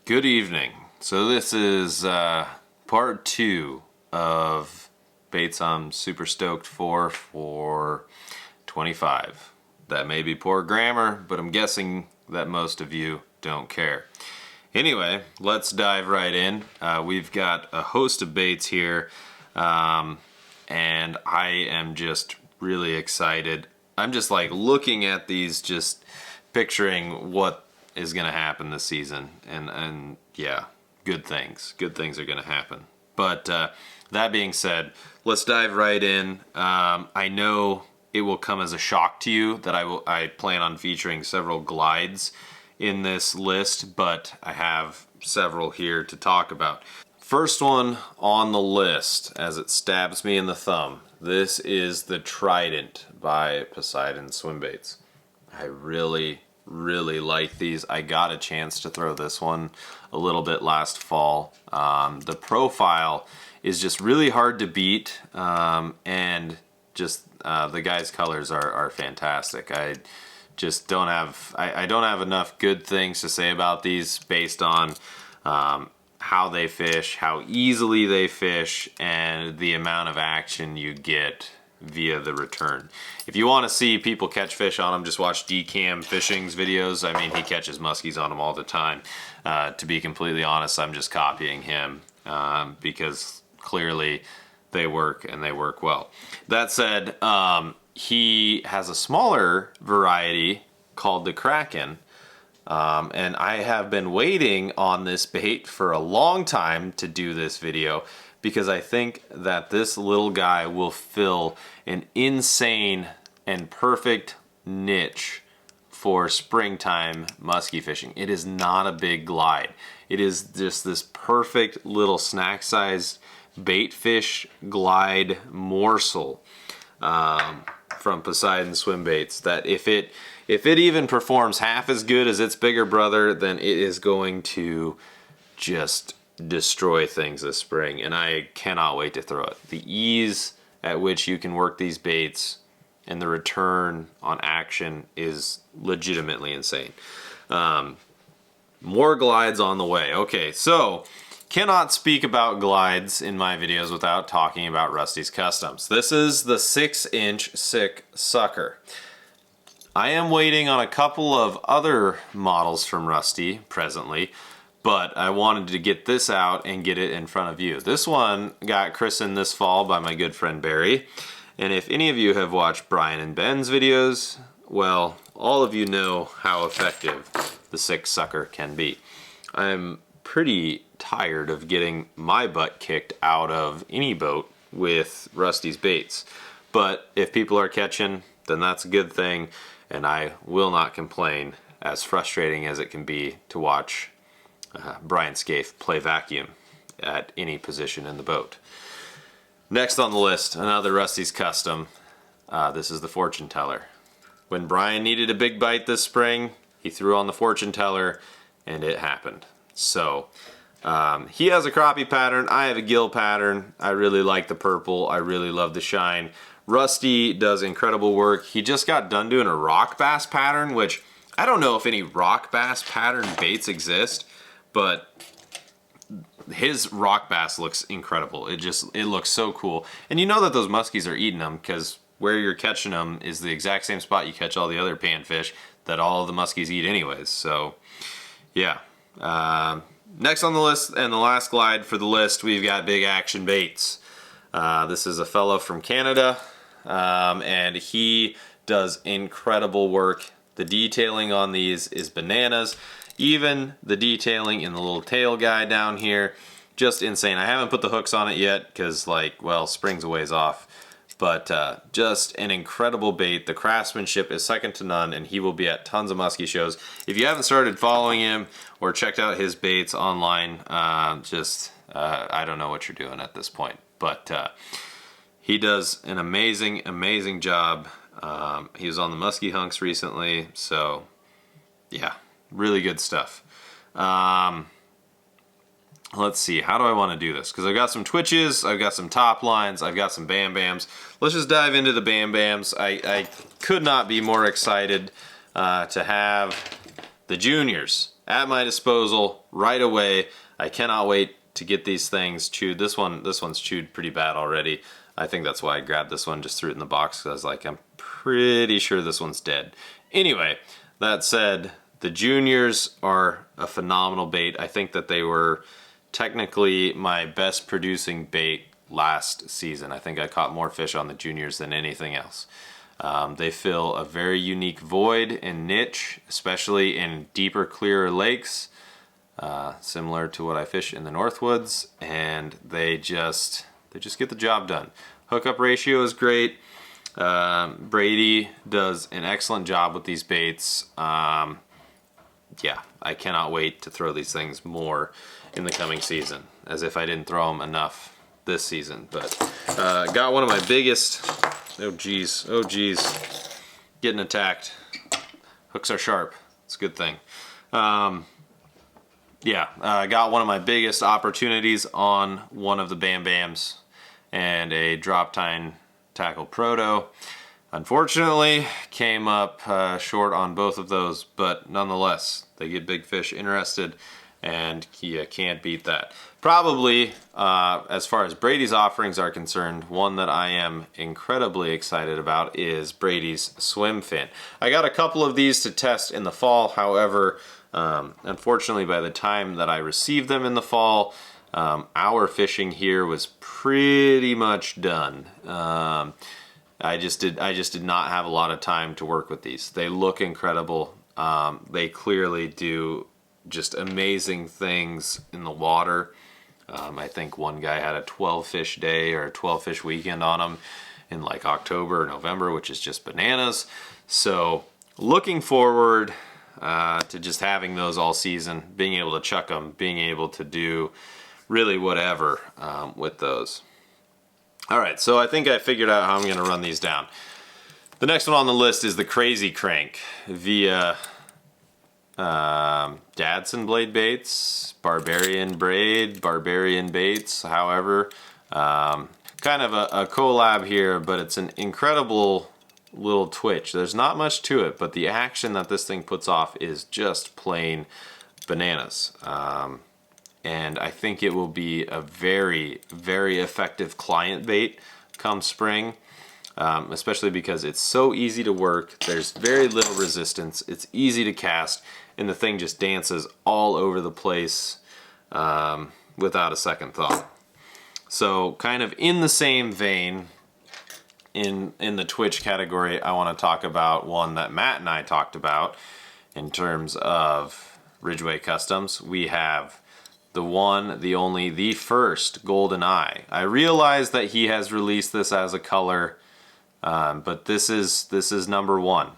Good evening. So this is part 2 of baits I'm super stoked for 25. That may be poor grammar, but I'm guessing that most of you don't care. Anyway, let's dive right in. We've got a host of baits here, and I am just really excited. I'm just like looking at these, just picturing what is going to happen this season, and yeah, good things are going to happen. But that being said, let's dive right in. I know it will come as a shock to you that I plan on featuring several glides in this list, but I have several here to talk about. First one on the list, as it stabs me in the thumb, this is the Trident by Piscifun Swim Baits. I really like these. I got a chance to throw this one a little bit last fall. The profile is just really hard to beat, and just the guy's colors are fantastic. I just don't have I don't have enough good things to say about these based on how they fish, how easily they fish, and the amount of action you get via the return. If you want to see people catch fish on them, just watch DCam Fishing's videos. I mean, he catches muskies on them all the time. To be completely honest, I'm just copying him because clearly they work, and they work well. That said, he has a smaller variety called the Kraken, and I have been waiting on this bait for a long time to do this video, because I think that this little guy will fill an insane and perfect niche for springtime musky fishing. It is not a big glide. It is just this perfect little snack-sized bait fish glide morsel from Piscifun Swim Baits, that if it even performs half as good as its bigger brother, then it is going to just destroy things this spring, and I cannot wait to throw it. The ease at which you can work these baits and the return on action is legitimately insane. More glides on the way. Okay, so cannot speak about glides in my videos without talking about Rusty's Customs. This is the 6-inch Sick Sucker. I am waiting on a couple of other models from Rusty presently, but I wanted to get this out and get it in front of you. This one got christened this fall by my good friend Barry, and if any of you have watched Brian and Ben's videos, well, all of you know how effective the Sick Sucker can be. I'm pretty tired of getting my butt kicked out of any boat with Rusty's baits, but if people are catching, then that's a good thing, and I will not complain, as frustrating as it can be to watch Brian Scaife play vacuum at any position in the boat. Next on the list, another Rusty's Custom. This is the Fortune Teller. When Brian needed a big bite this spring, he threw on the Fortune Teller, and it happened. So he has a crappie pattern. I have a gill pattern. I really like the purple. I really love the shine. Rusty does incredible work. He just got done doing a rock bass pattern, which I don't know if any rock bass pattern baits exist, but his rock bass looks incredible. It looks so cool. And you know that those muskies are eating them, because where you're catching them is the exact same spot you catch all the other panfish that all of the muskies eat anyways. So yeah. Next on the list, and the last glide for the list, we've got Big Action Baits. This is a fellow from Canada, and he does incredible work. The detailing on these is bananas. Even the detailing in the little tail guy down here, just insane. I haven't put the hooks on it yet because, like, well, spring's a ways off. But just an incredible bait. The craftsmanship is second to none, and he will be at tons of muskie shows. If you haven't started following him or checked out his baits online, I don't know what you're doing at this point. But he does an amazing job. He was on the Musky Hunks recently, so yeah, really good stuff. Let's see, how do I want to do this? Because I've got some twitches, I've got some top lines, I've got some bam bams. Let's just dive into the bam bams. I could not be more excited to have the juniors at my disposal right away. I cannot wait to get these things chewed. This one's chewed pretty bad already. I think that's why I grabbed this one, just threw it in the box, because I was like, I'm pretty sure this one's dead. Anyway, that said, the juniors are a phenomenal bait. I think that they were technically my best producing bait last season. I think I caught more fish on the juniors than anything else. They fill a very unique void and niche, especially in deeper, clearer lakes, similar to what I fish in the Northwoods, and they just get the job done. Hookup ratio is great. Brady does an excellent job with these baits. Yeah, I cannot wait to throw these things more in the coming season, as if I didn't throw them enough this season. But got one of my biggest, oh geez, getting attacked. Hooks are sharp, it's a good thing. Yeah, I got one of my biggest opportunities on one of the Bam Bams and a Droptine Tackle Proto. Unfortunately, came up short on both of those, but nonetheless, they get big fish interested, and you can't beat that. Probably, as far as Brady's offerings are concerned, one that I am incredibly excited about is Brady's swim fin. I got a couple of these to test in the fall. However, unfortunately, by the time that I received them in the fall, our fishing here was pretty much done. I just did not have a lot of time to work with these. They look incredible. They clearly do just amazing things in the water. I think one guy had a 12 fish day or a 12 fish weekend on them in like October or November, which is just bananas. So looking forward to just having those all season, being able to chuck them, being able to do really whatever with those. Alright, so I think I figured out how I'm going to run these down. The next one on the list is the Crazy Crank via Dadson blade baits, Barbarian Braid, Barbarian Baits, however. Kind of a collab here, but it's an incredible little twitch. There's not much to it, but the action that this thing puts off is just plain bananas. And I think it will be a very, very effective client bait come spring, especially because it's so easy to work. There's very little resistance. It's easy to cast, and the thing just dances all over the place without a second thought. So kind of in the same vein, in the Twitch category, I want to talk about one that Matt and I talked about in terms of Ridgway Customs. We have the one, the only, the first Golden Eye. I realize that he has released this as a color, but this is number one.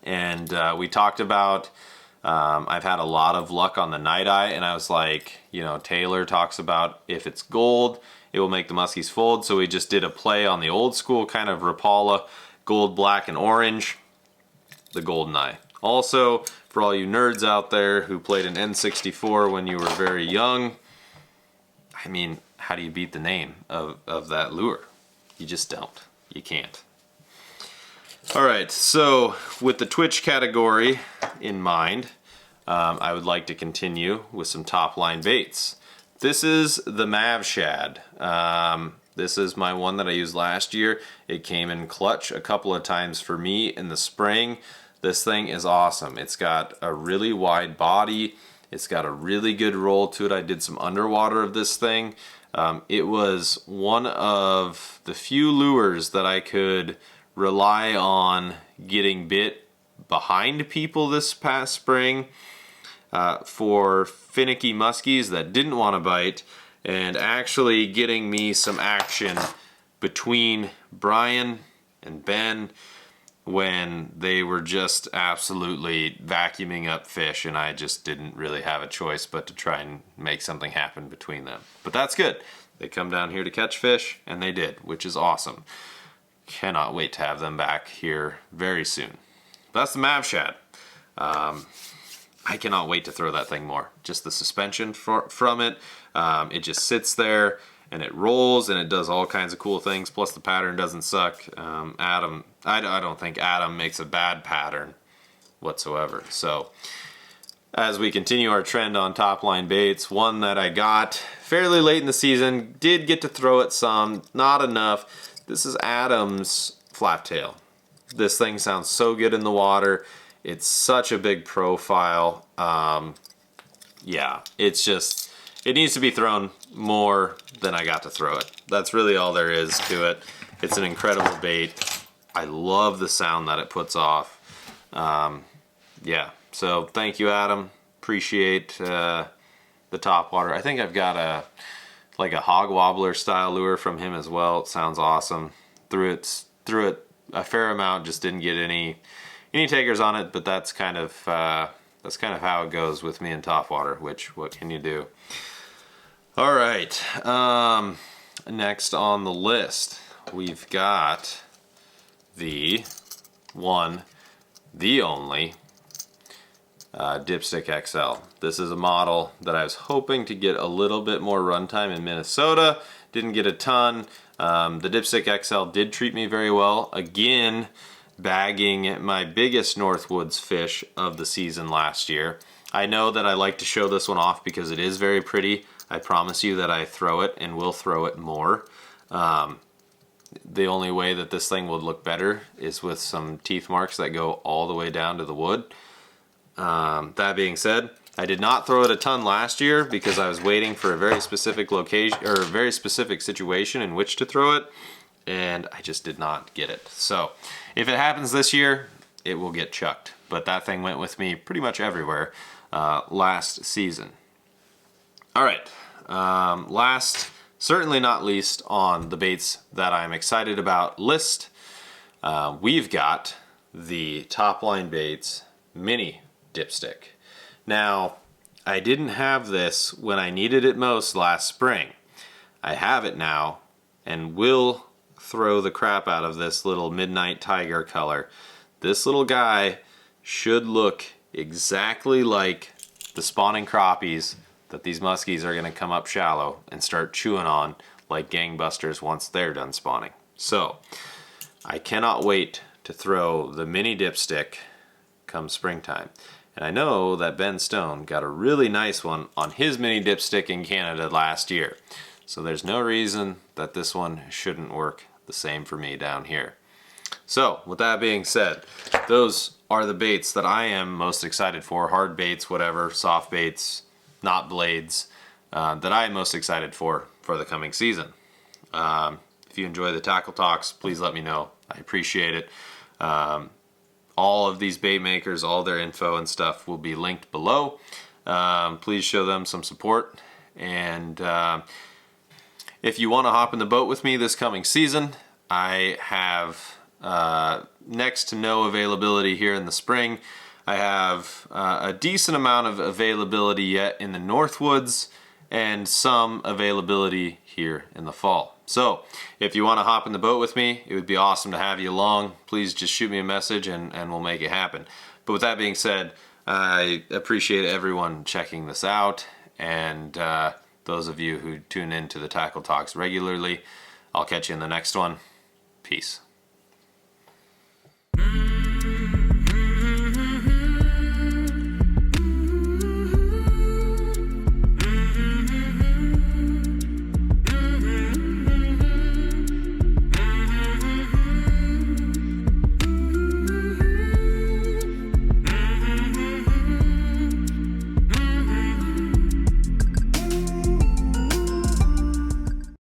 And we talked about, I've had a lot of luck on the Night Eye, and I was like, you know, Taylor talks about if it's gold, it will make the muskies fold. So we just did a play on the old school kind of Rapala, gold, black, and orange, the Golden Eye. Also, for all you nerds out there who played an N64 when you were very young, I mean, how do you beat the name of that lure? You just don't. You can't. Alright, so with the Twitch category in mind, I would like to continue with some Topline Baits. This is the Mav Shad. This is my one that I used last year. It came in clutch a couple of times for me in the spring. This thing is awesome. It's got a really wide body. It's got a really good roll to it. I did some underwater of this thing. It was one of the few lures that I could rely on getting bit behind people this past spring for finicky muskies that didn't want to bite, and actually getting me some action between Brian and Ben when they were just absolutely vacuuming up fish, and I just didn't really have a choice but to try and make something happen between them. But that's good. They come down here to catch fish, and they did, which is awesome. Cannot wait to have them back here very soon. That's the Mav Shad. I cannot wait to throw that thing more. Just the suspension from it. It just sits there and it rolls and it does all kinds of cool things. Plus the pattern doesn't suck. I don't think Adam makes a bad pattern whatsoever. So as we continue our trend on Topline Baits, one that I got fairly late in the season, did get to throw it some, not enough. This is Adam's Flaptail. This thing sounds so good in the water. It's such a big profile. Yeah, it's just, it needs to be thrown more than I got to throw it. That's really all there is to it. It's an incredible bait. I love the sound that it puts off. Yeah, so thank you, Adam. Appreciate the top water. I think I've got a hog wobbler style lure from him as well. It sounds awesome. Threw it a fair amount, just didn't get any takers on it, but that's kind of how it goes with me in topwater, which what can you do? All right, next on the list, we've got the one, the only Dipstick XL. This is a model that I was hoping to get a little bit more runtime in Minnesota. Didn't get a ton. The Dipstick XL did treat me very well. Again, bagging my biggest Northwoods fish of the season last year. I know that I like to show this one off because it is very pretty. I promise you that I throw it and will throw it more. The only way that this thing would look better is with some teeth marks that go all the way down to the wood. That being said, I did not throw it a ton last year because I was waiting for a very specific location or a very specific situation in which to throw it, and I just did not get it. So if it happens this year, it will get chucked. But that thing went with me pretty much everywhere last season. All right, last, certainly not least on the baits that I'm excited about list, we've got the Topline Baits Mini Dipstick. Now, I didn't have this when I needed it most last spring. I have it now and will throw the crap out of this little Midnight Tiger color. This little guy should look exactly like the spawning crappies that these muskies are going to come up shallow and start chewing on like gangbusters once they're done spawning. So, I cannot wait to throw the mini dipstick come springtime. And I know that Ben Stone got a really nice one on his mini dipstick in Canada last year. So there's no reason that this one shouldn't work the same for me down here. So with that being said, those are the baits that I am most excited for. Hard baits, whatever, soft baits, not blades, that I am most excited for the coming season. If you enjoy the tackle talks, please let me know. I appreciate it. All of these bait makers, all their info and stuff will be linked below. Please show them some support. And if you want to hop in the boat with me this coming season, I have next to no availability here in the spring. I have a decent amount of availability yet in the Northwoods and some availability here in the fall. So if you want to hop in the boat with me, it would be awesome to have you along. Please just shoot me a message and we'll make it happen. But with that being said, I appreciate everyone checking this out, and those of you who tune in to the Tackle Talks regularly, I'll catch you in the next one. Peace.